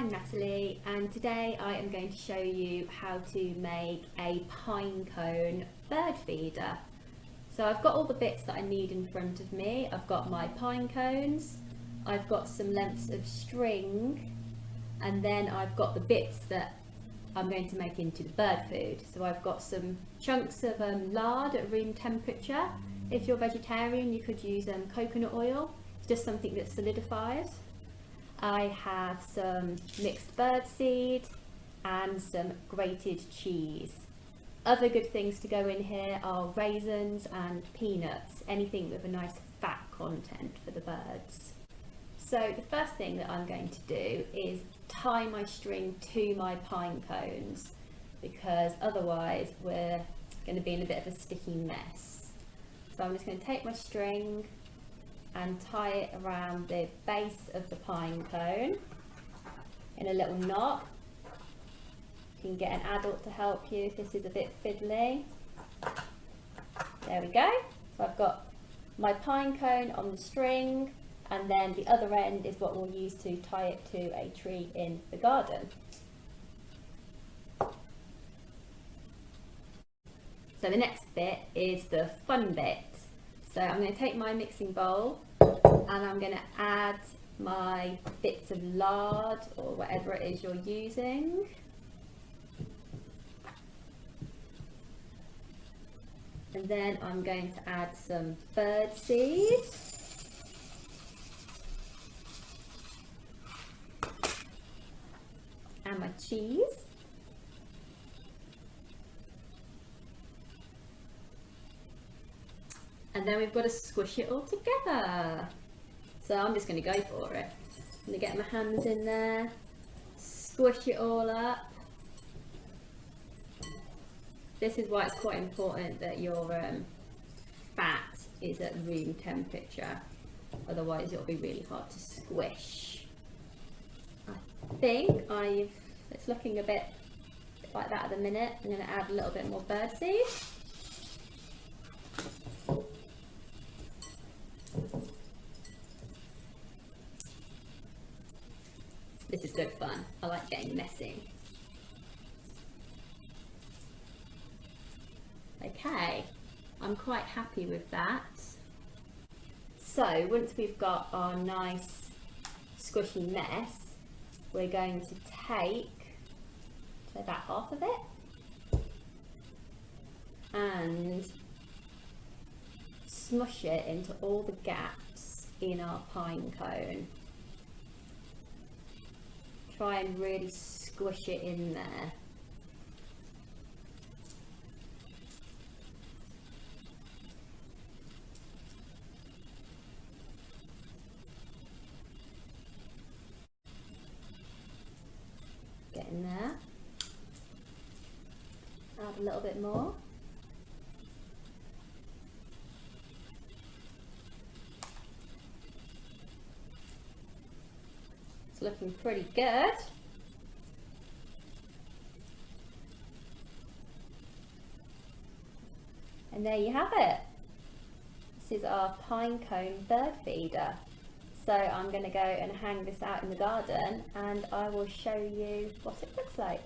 I'm Natalie, and today I am going to show you how to make a pine cone bird feeder. So I've got all the bits that I need in front of me. I've got my pine cones, I've got some lengths of string, and then I've got the bits that I'm going to make into the bird food. So I've got some chunks of lard at room temperature. If you're vegetarian, you could use coconut oil. It's just something that solidifies. I have some mixed bird seed and some grated cheese. Other good things to go in here are raisins and peanuts, anything with a nice fat content for the birds. So the first thing that I'm going to do is tie my string to my pine cones, because otherwise we're going to be in a bit of a sticky mess. So I'm just going to take my string and tie it around the base of the pine cone in a little knot. You can get an adult to help you if this is a bit fiddly. There we go. So I've got my pine cone on the string, and then the other end is what we'll use to tie it to a tree in the garden. So the next bit is the fun bit. So I'm going to take my mixing bowl and I'm going to add my bits of lard or whatever it is you're using. And then I'm going to add some bird seed. And my cheese. And then we've got to squish it all together. So I'm just going to go for it. I'm going to get my hands in there, squish it all up. This is why it's quite important that your fat is at room temperature. Otherwise it'll be really hard to squish. I think it's looking a bit like that at the minute. I'm going to add a little bit more bird seed. This is good fun. I like getting messy. Okay, I'm quite happy with that. So once we've got our nice squishy mess, we're going to take about half of it and smush it into all the gaps in our pine cone. Try and really squish it in there. Get in there. Add a little bit more. It's looking pretty good. And there you have it. This is our pine cone bird feeder. So I'm going to go and hang this out in the garden and I will show you what it looks like.